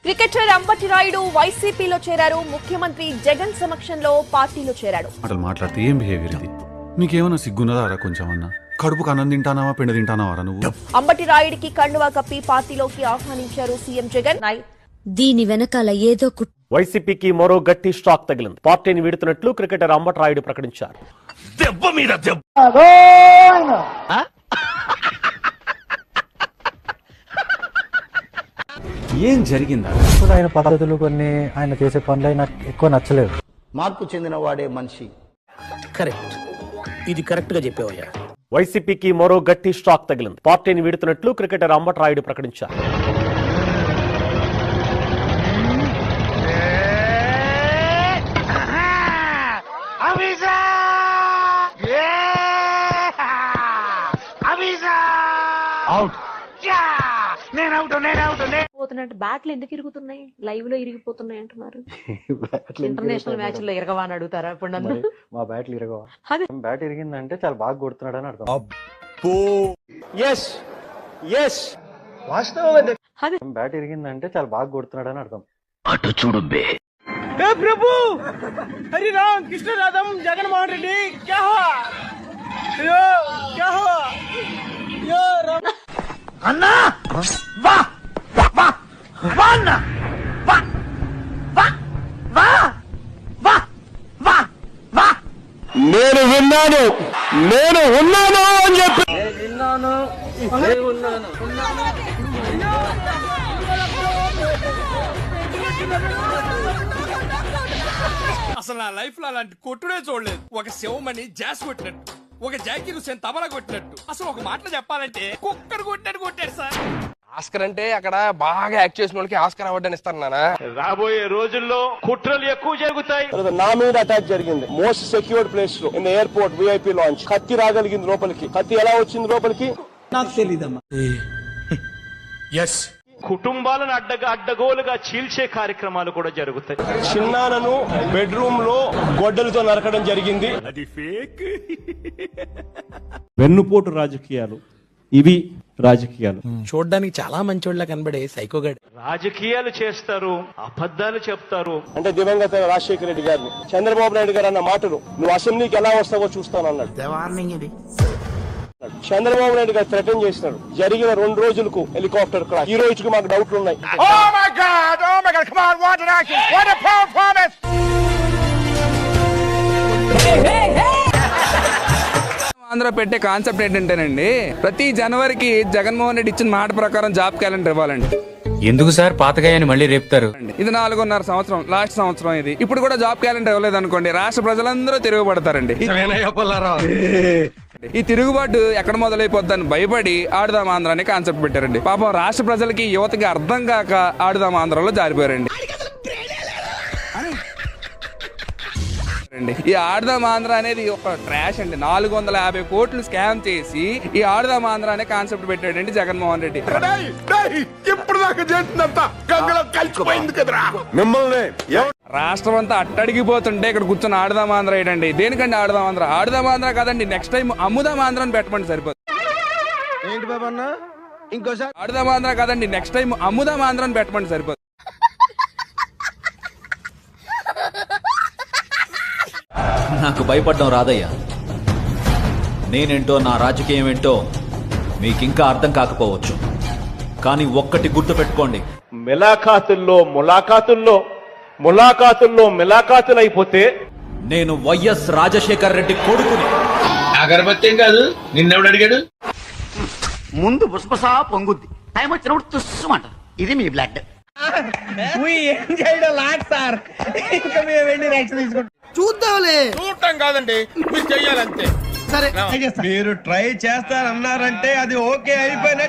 Cricketer Ambati Rayudu వైసీపీలో చేరారు. ముఖ్యమంత్రి జగన్ సమక్షంలో పార్టీలో చేరాడు. మాట్లాడితే ఏం బిహేవియర్ ఇది? నీకేమన్నా సిగ్గున్నదారా కొంచెమన్నా? కడుపుకు అన్నం తింటానావా పెండ తింటానావారా నువ్వు? అంబటి రాయుడికి కండువా కప్పి పార్టీలోకి ఆహ్వానించారు సీఎం జగన్. దీని వెనకాల ఏదో వైసీపీకి మరో గట్టి స్ట్రాక్ తగిలింది. పార్టీని వీడుతున్నట్లు క్రికెటర్ అంబటి రాయుడు ప్రకటించారు. దెబ్బ మీద దెబ్బ. ఏం జరిగిందా? ఆయన పద్ధతులు కొన్ని ఆయన చేసే పనులు నాకు ఎక్కువ నచ్చలేదు. మార్పు చెందిన వాడే మనిషి. కరెక్ట్, ఇది కరెక్ట్ గా చెప్పావయ్యా. వైసీపీకి మరో గట్టి స్ట్రాక్ తగిలింది. పార్టీని వీడుతున్నట్లు క్రికెటర్ అంబటి రాయుడు ప్రకటించారు. బ్యాట్లు ఎందుకు ఇరుగుతున్నాయి? లైవ్ లో ఇరిగిపోతున్నాయి అంటున్నారు. ఇంటర్నేషనల్ మ్యాచ్ లో ఇరగవా అని అడుగుతారా ఇప్పుడు నన్ను? మా బ్యాట్లు ఇరగవా? బ్యాట్ ఇరిగిందంటే చాలా బాగా కొడుతున్నాడు అని అర్థం. బ్యాట్ ఇరిగిందంటే చాలా బాగా కొడుతున్నాడు అని అర్థం. అటు చూడు బే. ప్రభు హరి రామ్ కృష్ణ రాధం జగన్మోహన్ రెడ్డి క్యా హువా? క్యా హువా? అన్నా వా వా వా అన్నా వా వా వా వా వా వా. నేను విన్నాను అని చెప్పి అసలు నా లైఫ్ లో అలాంటి కొట్టుడే చూడలేదు. ఒక శివమణి జాస్ కొట్టినట్టు, ఒక జాకీర్ హుస్సేన్ తబలా కొట్టినట్టు, అసలు ఒక మాటలో చెప్పాలంటే కుక్కడు కొట్టాడు సార్. ఆస్కర్ అంటే అక్కడ బాగా యాక్ట్ చేసిన వాళ్ళకి ఆస్కర్ అవార్డు ఇస్తారు నాన్న. రాబోయే రోజుల్లో కుట్రలు ఎక్కువ జరుగుతాయి. నా మీద అటాక్ జరిగింది మోస్ట్ సెక్యూర్డ్ ప్లేస్ లో ఇన్ ఎయిర్పోర్ట్ విఐపి లాంచ్. కత్తి రాగలిగింది లోపలికి. కత్తి ఎలా వచ్చింది లోపలికి నాకు తెలీదమ్మా. కుటుంబాలను అడ్డగోలుగా చీల్చే కార్యక్రమాలు కూడా జరుగుతాయి. చిన్నానను బెడ్రూమ్ లో గొడ్డలతో నరకడం జరిగింది. అది ఫేక్. వెన్నుపోటు రాజకీయాలు ఇవి రాజకీయాలు. చూడడానికి చాలా మంచోళ్ళ కనబడే సైకోగాడు రాజకీయాలు చేస్తారు, అబద్ధాలు చెప్తారు. అంటే దివంగత రాజశేఖర రెడ్డి గారిని చంద్రబాబు నాయుడు గారు అన్న మాటలు, నువ్వు అసెంబ్లీకి ఎలా వస్తావో చూస్తానన్నాడు. చంద్రబాబు నాయుడు గారు థ్రెటన్ చేసినాడు. జరిగిన 2 రోజులకు హెలికాప్టర్ క్రాష్. ఈ రోజుకి మాకు డౌట్లు ఉన్నాయి. ఆంధ్ర పెట్టే కాన్సెప్ట్ ఏంటంటేనండి, ప్రతి జనవరికి జగన్మోహన్ రెడ్డి ఇచ్చిన మాట ప్రకారం జాబ్ క్యాలెండర్ ఇవ్వాలండి. ఎందుకు సార్ పాతగాయని మళ్ళీ రేపుతారు? ఇది 4.5 సంవత్సరం, లాస్ట్ సంవత్సరం ఇది. ఇప్పుడు కూడా జాబ్ క్యాలెండర్ ఇవ్వలేదు అనుకోండి, రాష్ట్ర ప్రజలందరూ తిరుగుబడతారండి. ఈ తిరుగుబాటు ఎక్కడ మొదలైపోద్దని భయపడి ఆడుదాం ఆంధ్ర అనే కాన్సెప్ట్ పెట్టారండి. పాపం రాష్ట్ర ప్రజలకి, యువతకి అర్థం కాక ఆడుదాం ఆంధ్రలో జారిపోయారండి. ఈ ఆడుదాం ఆంధ్ర అనేది ఒక ట్రాష్ అండి. 450 కోట్లు స్కామ్ చేసి ఈ ఆడుదాం ఆంధ్ర అనే కాన్సెప్ట్ పెట్టాడండి జగన్మోహన్ రెడ్డి. ఇప్పుడు దాకా చేసినంత గంగలో కలిసిపోయింది కదరా మిమ్మల్ని. రాష్ట్రం అంతా అట్టడిగిపోతుంటే ఇక్కడ కూర్చొని ఆడుదాం ఆంధ్ర ఏంటండి? దేనికండి ఆడుదాం ఆంధ్ర? ఆడుదాం ఆంధ్ర కాదండి, నెక్స్ట్ టైం అమ్ముదాం ఆంధ్ర అని పెట్టమండి సరిపోతుంది. ఏంటి బాబు అన్న ఇంకోసారి? ఆడుదాం ఆంధ్ర కాదండి, నెక్స్ట్ టైం అమ్ముదాం ఆంధ్ర అని పెట్టమండి సరిపోతుంది. నాకు భయపడడం రాదయ్యా. నేనేంటో, నా రాజకీయం ఏంటో మీకింకా అర్థం కాకపోవచ్చు. కానీ ఒక్కటి గుర్తు పెట్టుకోండి, ములాఖాతుల్లో అయిపోతే నేను వైఎస్ రాజశేఖర్ రెడ్డి కొడుకుని. అగరబత్తి కాదు, నిన్నెవడు అడిగాడు? ముందు బుసబసా పొంగుద్ది, టైం వచ్చినప్పుడు తుస్సుమంట. ఇది మీ బ్లడ్. ఏం చేయడం లాట్ సార్. ఇంకా మేము వెళ్ళి యాక్షన్ తీసుకుంటాం. చూడటం కాదండి, మీరు చెయ్యాలంతే. సరే, మీరు ట్రై చేస్తారన్నారంటే అది ఓకే అయిపోయిన